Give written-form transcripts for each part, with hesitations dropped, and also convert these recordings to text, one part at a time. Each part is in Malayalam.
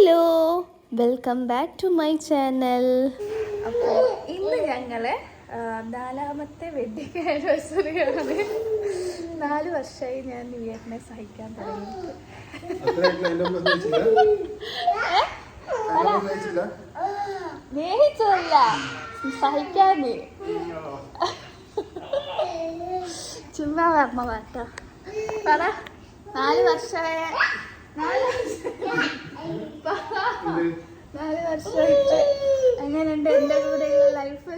Hello, welcome back to my channel. അപ്പോൾ ഇന്ന് ഞങ്ങളെ 4ാമത്തെ വെഡിങ് ആനിവേഴ്സറിയാണ്. 4 വർഷമായി ഞാൻ നിവേട്ടനെ സഹിക്കാൻ തുടങ്ങിയിട്ട്. സ്നേഹിച്ചതല്ല, സഹിക്കാന്. ചുമ്മാ പറഞ്ഞ പാട്ടോ പറ. 4 വർഷമായ 4 വർഷമായിട്ട് എങ്ങനെയുണ്ട് എൻ്റെ കൂടെയുള്ള ലൈഫ്?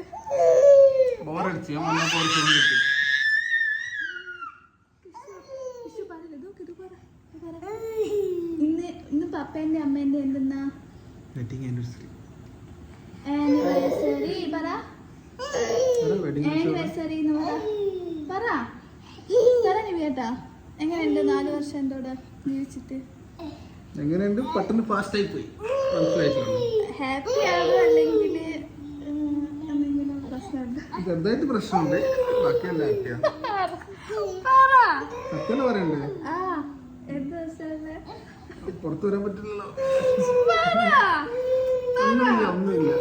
ഇന്ന് പപ്പേന്റെ അമ്മേന്റെ എന്തെന്നാ ആനിവേഴ്സറി പറ. ആനിവേഴ്സറി പറ പറ നിവേട്ടാ. എങ്ങനെയുണ്ട് 4 വർഷം എൻ്റെ കൂടെ ജീവിച്ചിട്ട്? എങ്ങനെയുണ്ട്? പെട്ടെന്ന് ഫാസ്റ്റ് ആയി പോയി. മനസ്സിലായിട്ടില്ല. ഹാപ്പി ആണോ അല്ലെങ്കിൽ എന്തെങ്കിലും പ്രശ്നമുണ്ടോ? ചെറുതായിട്ട് പ്രശ്നമുണ്ട്, ബാക്കിയല്ല ഹാപ്പിയാ. സത്യം പറയണ്ടേ? എന്ത് പ്രശ്നമല്ലേ? പുറത്തു വരാൻ പറ്റില്ലല്ലോ. ഒന്നുമില്ല.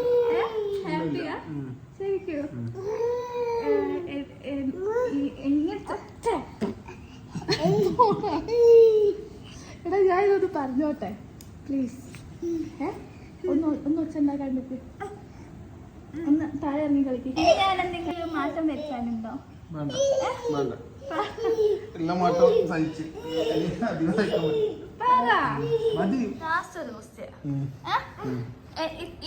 ഹാപ്പിയാ ശരിക്കും? എടാ ഞാൻ ഇതൊന്ന് പറഞ്ഞോട്ടെ പ്ലീസ്. ഒന്ന് ഒച്ചുണ്ടാക്കാൻ പറ്റും? ഒന്ന് താഴെ ഇറങ്ങി കളിക്ക്. ഞാൻ എന്തെങ്കിലും മാറ്റം വരുത്താനുണ്ടോ? എല്ലാ മാറ്റവും സഹിച്ച്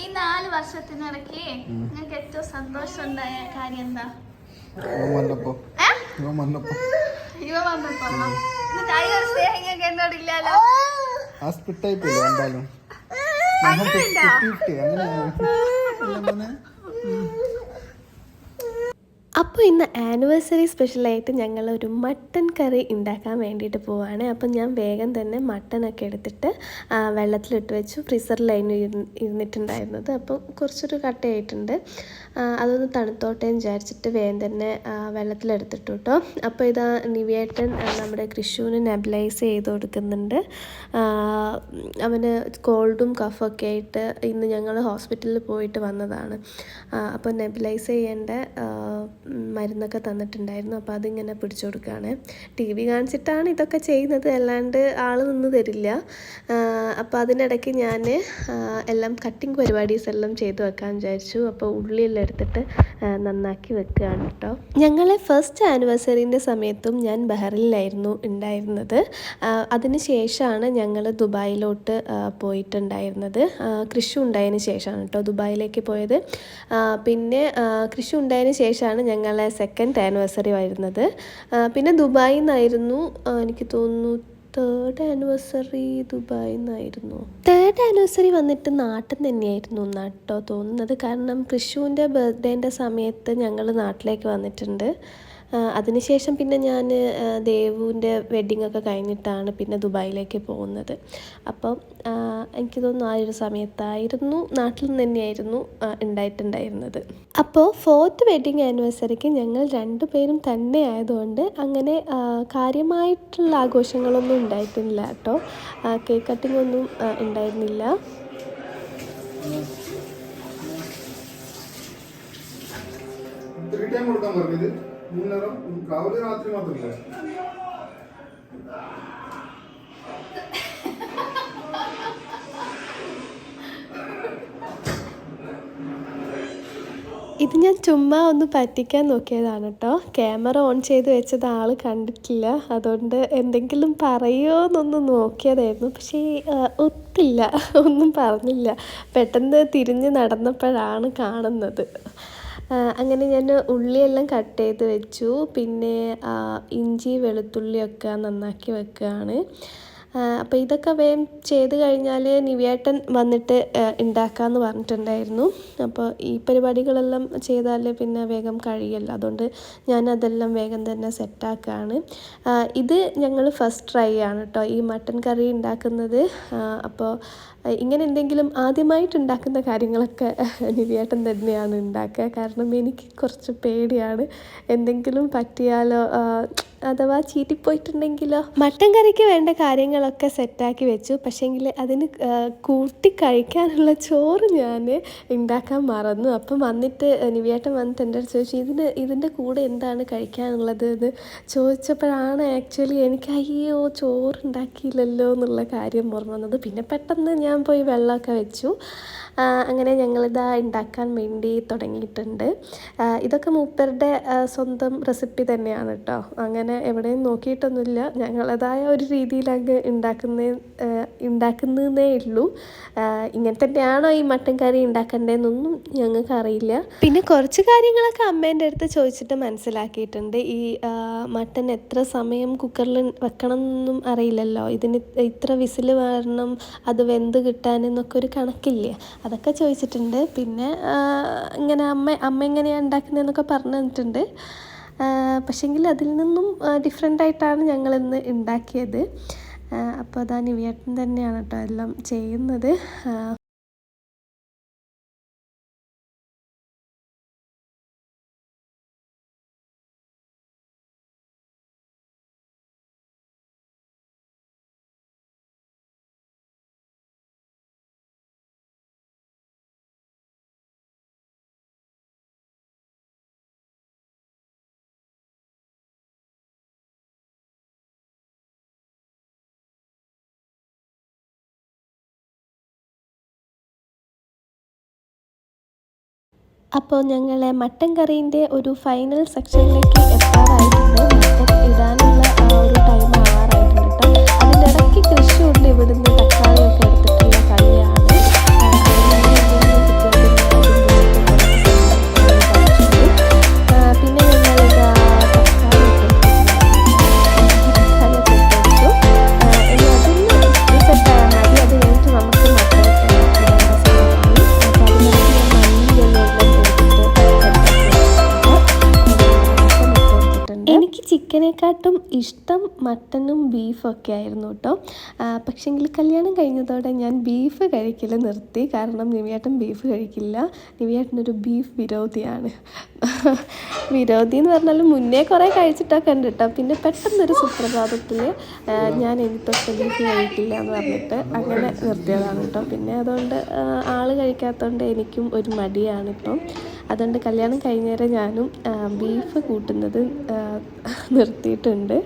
ഈ 4 വർഷത്തിനിടയ്ക്ക് നിങ്ങൾക്ക് ഏറ്റവും സന്തോഷം ഉണ്ടായ കാര്യം എന്താ? ഇവ വന്നപ്പോ എന്നോടില്ലല്ലോ. അപ്പോൾ ഇന്ന് ആനിവേഴ്സറി സ്പെഷ്യലായിട്ട് ഞങ്ങളൊരു മട്ടൻ കറി ഉണ്ടാക്കാൻ വേണ്ടിയിട്ട് പോവുകയാണ്. അപ്പം ഞാൻ വേഗം തന്നെ മട്ടനൊക്കെ എടുത്തിട്ട് വെള്ളത്തിലിട്ട് വെച്ചു. ഫ്രീസറിലായിരുന്നു ഇരുന്നിട്ടുണ്ടായിരുന്നത്. അപ്പം കുറച്ചൊരു കട്ടയായിട്ടുണ്ട്. അതൊന്ന് തണുത്തോട്ടെ വിചാരിച്ചിട്ട് വേഗം തന്നെ വെള്ളത്തിലെടുത്തിട്ടു കേട്ടോ. അപ്പോൾ ഇതാ നിവേട്ടൻ നമ്മുടെ കൃഷുവിന് നെബിലൈസ് ചെയ്ത് കൊടുക്കുന്നുണ്ട്. അവന് കോൾഡും കഫൊക്കെ ആയിട്ട് ഇന്ന് ഞങ്ങൾ ഹോസ്പിറ്റലിൽ പോയിട്ട് വന്നതാണ്. അപ്പോൾ നെബിലൈസ് ചെയ്യേണ്ട മരുന്നൊക്കെ തന്നിട്ടുണ്ടായിരുന്നു. അപ്പോൾ അതിങ്ങനെ പിടിച്ചു കൊടുക്കുകയാണ്. TV കാണിച്ചിട്ടാണ് ഇതൊക്കെ ചെയ്യുന്നത്, അല്ലാണ്ട് ആൾ നിന്ന് തരില്ല. അപ്പോൾ അതിനിടയ്ക്ക് ഞാൻ എല്ലാം കട്ടിങ് പരിപാടീസ് എല്ലാം ചെയ്ത് വെക്കാൻ വിചാരിച്ചു. അപ്പോൾ ഉള്ളിയെല്ലാം എടുത്തിട്ട് നന്നാക്കി വെക്കുകയാണ് കേട്ടോ. ഞങ്ങളെ ഫസ്റ്റ് ആനിവേഴ്സറീൻ്റെ സമയത്തും ഞാൻ ബഹ്റിനിലായിരുന്നു ഉണ്ടായിരുന്നത്. അതിന് ശേഷമാണ് ഞങ്ങൾ ദുബായിലോട്ട് പോയിട്ടുണ്ടായിരുന്നത്. കൃഷി ഉണ്ടായതിന് ശേഷമാണ് കേട്ടോ ദുബായിലേക്ക് പോയത്. പിന്നെ കൃഷി ഉണ്ടായതിന് ശേഷമാണ് ഞങ്ങളെ സെക്കൻഡ് ആനിവേഴ്സറി വരുന്നത്. പിന്നെ ദുബായിൽ നിന്നായിരുന്നു എനിക്ക് തോന്നുന്നു 3rd ആനിവേഴ്സറി ദുബായിൽ നിന്നായിരുന്നു. 3rd ആനിവേഴ്സറി വന്നിട്ട് നാട്ടിൽ തന്നെയായിരുന്നു എന്നാട്ടോ തോന്നുന്നത്. കാരണം കൃഷുവിൻ്റെ ബർത്ത്ഡേൻ്റെ സമയത്ത് ഞങ്ങൾ നാട്ടിലേക്ക് വന്നിട്ടുണ്ട്. അതിനുശേഷം പിന്നെ ഞാൻ ദേവുവിൻ്റെ വെഡ്ഡിങ്ങൊക്കെ കഴിഞ്ഞിട്ടാണ് പിന്നെ ദുബായിലേക്ക് പോകുന്നത്. അപ്പം എനിക്ക് തോന്നുന്നു ആ ഒരു സമയത്തായിരുന്നു, നാട്ടിൽ നിന്ന് തന്നെയായിരുന്നു ഉണ്ടായിട്ടുണ്ടായിരുന്നത്. അപ്പോൾ 4th വെഡ്ഡിങ് ആനിവേഴ്സറിക്ക് ഞങ്ങൾ 2 പേരും തന്നെ ആയതുകൊണ്ട് അങ്ങനെ കാര്യമായിട്ടുള്ള ആഘോഷങ്ങളൊന്നും ഉണ്ടായിട്ടില്ല കേട്ടോ. കേക്ക് കട്ടിംഗ് ഒന്നും ഉണ്ടായിരുന്നില്ല. രാത്രി മാത്രമല്ല. ഇത് ഞാൻ ചുമ്മാ ഒന്ന് പറ്റിക്കാൻ നോക്കിയതാണ് കേട്ടോ. ക്യാമറ ഓൺ ചെയ്ത് വെച്ചത് ആൾ കണ്ടിട്ടില്ല. അതുകൊണ്ട് എന്തെങ്കിലും പറയുമോ എന്നൊന്ന് നോക്കിയതായിരുന്നു. പക്ഷേ ഒത്തില്ല, ഒന്നും പറഞ്ഞില്ല. പെട്ടെന്ന് തിരിഞ്ഞ് നടന്നപ്പോഴാണ് കാണുന്നത്. അങ്ങനെ ഞാൻ ഉള്ളിയെല്ലാം കട്ട് ചെയ്ത് വെച്ചു. പിന്നെ ഇഞ്ചി വെളുത്തുള്ളിയൊക്കെ നന്നാക്കി വെക്കുകയാണ്. അപ്പോൾ ഇതൊക്കെ വേഗം ചെയ്ത് കഴിഞ്ഞാൽ നിവേട്ടൻ വന്നിട്ട് ഉണ്ടാക്കാമെന്ന് പറഞ്ഞിട്ടുണ്ടായിരുന്നു. അപ്പോൾ ഈ പരിപാടികളെല്ലാം ചെയ്താൽ പിന്നെ വേഗം കഴിയല്ലോ. അതുകൊണ്ട് ഞാനതെല്ലാം വേഗം തന്നെ സെറ്റാക്കുകയാണ്. ഇത് ഞങ്ങൾ ഫസ്റ്റ് ട്രൈ ആണ് കേട്ടോ ഈ മട്ടൻ കറി ഉണ്ടാക്കുന്നത്. അപ്പോൾ ഇങ്ങനെ എന്തെങ്കിലും ആദ്യമായിട്ട് ഉണ്ടാക്കുന്ന കാര്യങ്ങളൊക്കെ നിവേട്ടൻ തന്നെയാണ് ഉണ്ടാക്കുക. കാരണം എനിക്ക് കുറച്ച് പേടിയാണ്, എന്തെങ്കിലും പറ്റിയാലോ അഥവാ ചീറ്റിപ്പോയിട്ടുണ്ടെങ്കിലോ. മട്ടൻ കറിക്ക് വേണ്ട കാര്യങ്ങളൊക്കെ സെറ്റാക്കി വെച്ചു. പക്ഷേങ്കിൽ അതിന് കൂട്ടി കഴിക്കാനുള്ള ചോറ് ഞാൻ ഉണ്ടാക്കാൻ മറന്നു. അപ്പം വന്നിട്ട് നിവിയേട്ടൻ വന്നിട്ട് എൻ്റെ അടുത്ത് ചോദിച്ചു ഇതിൻ്റെ കൂടെ എന്താണ് കഴിക്കാനുള്ളത് എന്ന് ചോദിച്ചപ്പോഴാണ് ആക്ച്വലി എനിക്ക് അയ്യോ ചോറുണ്ടാക്കിയില്ലല്ലോ എന്നുള്ള കാര്യം ഓർമ്മ വന്നത്. പിന്നെ പെട്ടെന്ന് ഞാൻ പോയി വെള്ളമൊക്കെ വെച്ചു. അങ്ങനെ ഞങ്ങളിതാ ഉണ്ടാക്കാൻ വേണ്ടി തുടങ്ങിയിട്ടുണ്ട്. ഇതൊക്കെ മൂപ്പരുടെ സ്വന്തം റെസിപ്പി തന്നെയാണ് കേട്ടോ. അങ്ങനെ എവിടെയും നോക്കിയിട്ടൊന്നുമില്ല, ഞങ്ങളതായ ഒരു രീതിയിൽ അങ്ങ് ഉണ്ടാക്കുന്നതേ ഉള്ളൂ. ഇങ്ങനെ തന്നെയാണോ ഈ മട്ടൻ കറി ഉണ്ടാക്കേണ്ടതെന്നൊന്നും ഞങ്ങൾക്ക് അറിയില്ല. പിന്നെ കുറച്ച് കാര്യങ്ങളൊക്കെ അമ്മേൻ്റെ അടുത്ത് ചോദിച്ചിട്ട് മനസ്സിലാക്കിയിട്ടുണ്ട്. ഈ മട്ടൻ എത്ര സമയം കുക്കറിൽ വെക്കണം എന്നൊന്നും അറിയില്ലല്ലോ. ഇതിന് ഇത്ര വിസിൽ വരണം, അത് വെന്ത് കിട്ടാനെന്നൊക്കെ ഒരു കണക്കില്ലേ, അതൊക്കെ ചോദിച്ചിട്ടുണ്ട്. പിന്നെ ഇങ്ങനെ അമ്മ എങ്ങനെയാണ് ഉണ്ടാക്കുന്നതെന്നൊക്കെ പറഞ്ഞു തന്നിട്ടുണ്ട്. പക്ഷേങ്കിൽ അതിൽ നിന്നും ഡിഫറെൻ്റായിട്ടാണ് ഞങ്ങളിന്ന് ഉണ്ടാക്കിയത്. അപ്പോൾ അതാ നിവിയേട്ടൻ തന്നെയാണ് കേട്ടോ എല്ലാം ചെയ്യുന്നത്. അപ്പോൾ ഞങ്ങളെ മട്ടൻ കറീൻ്റെ ഒരു ഫൈനൽ സെക്ഷനിലേക്ക് എത്താറായിട്ടുണ്ട്. മട്ടൻ ഇടാനുള്ള ഒരു ടൈം ആവാറായിട്ടുണ്ട് കേട്ടോ. അതിൻ്റെ ഇടയ്ക്ക് കൃഷിയുണ്ട്, ഇവിടുന്ന് തക്കാളിയൊക്കെ എടുത്തിട്ടുള്ള കളിയാണ്. പിന്നെ ഞങ്ങളിതാ തക്കാളി ഇനി അതൊന്ന് സെറ്റായാൽ മതി. അത് കഴിഞ്ഞിട്ട് നമുക്ക് മട്ടൻ എനിക്ക് ചിക്കനെക്കാട്ടും ഇഷ്ടം മട്ടനും ബീഫൊക്കെ ആയിരുന്നു കേട്ടോ. പക്ഷേങ്കിൽ കല്യാണം കഴിഞ്ഞതോടെ ഞാൻ ബീഫ് കഴിക്കൽ നിർത്തി. കാരണം നിവിയേട്ടൻ ബീഫ് കഴിക്കില്ല. നിവിയേട്ടനൊരു ബീഫ് വിരോധിയാണ്. വിരോധി എന്ന് പറഞ്ഞാൽ മുന്നേ കുറേ കഴിച്ചിട്ടൊക്കെ ഉണ്ട് കേട്ടോ. പിന്നെ പെട്ടെന്നൊരു സുപ്രഭാതത്തിൽ ഞാൻ എനിക്കൊക്കെ ബീഫ് കഴിക്കില്ല എന്ന് പറഞ്ഞിട്ട് അങ്ങനെ നിർത്തിയതാണ് കേട്ടോ. പിന്നെ അതുകൊണ്ട് ആൾ കഴിക്കാത്തതുകൊണ്ട് എനിക്കും ഒരു മടിയാണിപ്പം. അതുകൊണ്ട് കല്യാണം കഴിഞ്ഞേരം ഞാനും ബീഫ് കൂട്ടുന്നത് നിർത്തിയിട്ടുണ്ട്.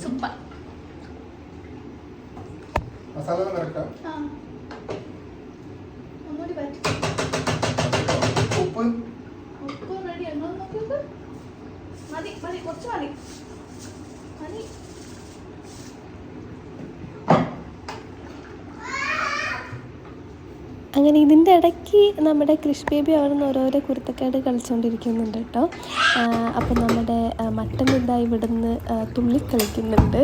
Super masala correct. ഒന്നുകൂടി പറ്റും. ഉപ്പ് ഉപ്പ് റെഡി ആണോ നോക്കിയത്? മതി മതി, കുറച്ച് മതി മതി. അങ്ങനെ ഇതിൻ്റെ ഇടയ്ക്ക് നമ്മുടെ ക്രിഷ് ബേബി അവിടെ നിന്ന് ഓരോരോ കുരുത്തക്കേട് കളിച്ചുകൊണ്ടിരിക്കുന്നുണ്ട് കേട്ടോ. അപ്പോൾ നമ്മുടെ മട്ടൻ ഇതാ ഇവിടുന്ന് തുള്ളിക്കളിക്കുന്നുണ്ട്.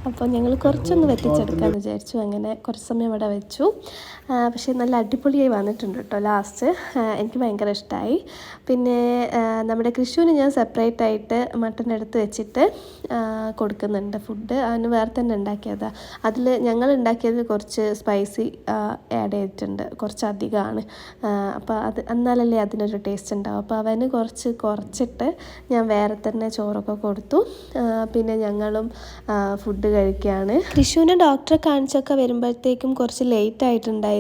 അപ്പോൾ ഞങ്ങൾ കുറച്ചൊന്ന് വെറ്റിച്ചെടുക്കാമെന്ന് വിചാരിച്ചു. അങ്ങനെ കുറച്ച് സമയം അവിടെ വെച്ചു. പക്ഷേ നല്ല അടിപൊളിയായി വന്നിട്ടുണ്ട് കേട്ടോ ലാസ്റ്റ്. എനിക്ക് ഭയങ്കര ഇഷ്ടമായി. പിന്നെ നമ്മുടെ കൃഷുവിന് ഞാൻ സെപ്പറേറ്റ് ആയിട്ട് മട്ടൻ എടുത്ത് വെച്ചിട്ട് കൊടുക്കുന്നുണ്ട് ഫുഡ്. അവന് വേറെ തന്നെ ഉണ്ടാക്കിയതാണ്. അതിൽ ഞങ്ങൾ ഉണ്ടാക്കിയത് കുറച്ച് സ്പൈസി ആഡ് ചെയ്തിട്ടുണ്ട്, കുറച്ചധികമാണ്. അപ്പോൾ അത് എന്നാലല്ലേ അതിനൊരു ടേസ്റ്റ് ഉണ്ടാവും. അപ്പോൾ അവന് കുറച്ചിട്ട് ഞാൻ വേറെ തന്നെ ചോറൊക്കെ കൊടുത്തു. പിന്നെ ഞങ്ങളും ഫുഡ് കഴിക്കുകയാണ്. കൃഷുവിനെ ഡോക്ടറെ കാണിച്ചൊക്കെ വരുമ്പോഴത്തേക്കും കുറച്ച് ലേറ്റ് ആയിട്ടുണ്ടായിരുന്നു.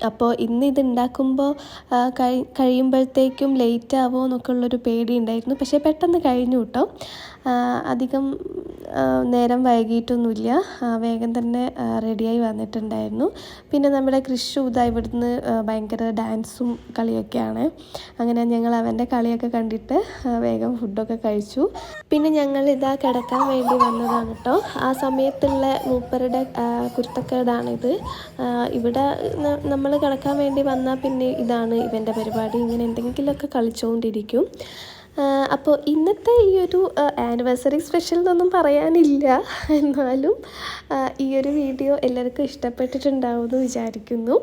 അപ്പോൾ ഇന്ന് ഇത് ഉണ്ടാക്കുമ്പോൾ കഴിയുമ്പോഴത്തേക്കും ലേറ്റ് ആവുമോ എന്നൊക്കെ ഉള്ളൊരു പേടി ഉണ്ടായിരുന്നു. പക്ഷേ പെട്ടെന്ന് കഴിഞ്ഞു കേട്ടോ. അധികം നേരം വൈകിട്ടൊന്നുമില്ല, വേഗം തന്നെ റെഡിയായി വന്നിട്ടുണ്ടായിരുന്നു. പിന്നെ നമ്മുടെ കൃഷു ഇതാ ഇവിടുന്ന് ഭയങ്കര ഡാൻസും കളിയൊക്കെയാണ്. അങ്ങനെ ഞങ്ങൾ അവൻ്റെ കളിയൊക്കെ കണ്ടിട്ട് വേഗം ഫുഡൊക്കെ കഴിച്ചു. പിന്നെ ഞങ്ങൾ ഇതാ കിടക്കാൻ വേണ്ടി വന്നതാണ് കേട്ടോ. ആ സമയത്തുള്ള മൂപ്പരുടെ കുരുത്തക്കേടാണിത്. ഇവിടെ നമ്മൾ കിടക്കാൻ വേണ്ടി വന്നാൽ പിന്നെ ഇതാണ് ഇവൻ്റെ പരിപാടി. ഇങ്ങനെ എന്തെങ്കിലുമൊക്കെ കളിച്ചുകൊണ്ടിരിക്കും. അപ്പോൾ ഇന്നത്തെ ഈ ഒരു ആനിവേഴ്സറി സ്പെഷ്യൽ എന്നൊന്നും പറയാനില്ല. എന്നാലും ഈ ഒരു വീഡിയോ എല്ലാവർക്കും ഇഷ്ടപ്പെട്ടിട്ടുണ്ടാവുമെന്ന് വിചാരിക്കുന്നു.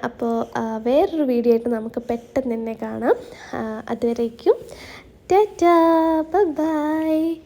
അപ്പോൾ വേറൊരു വീഡിയോ ആയിട്ട് നമുക്ക് പെട്ടെന്ന് തന്നെ കാണാം. അതുവരേക്കും ടാറ്റാ, ബൈ.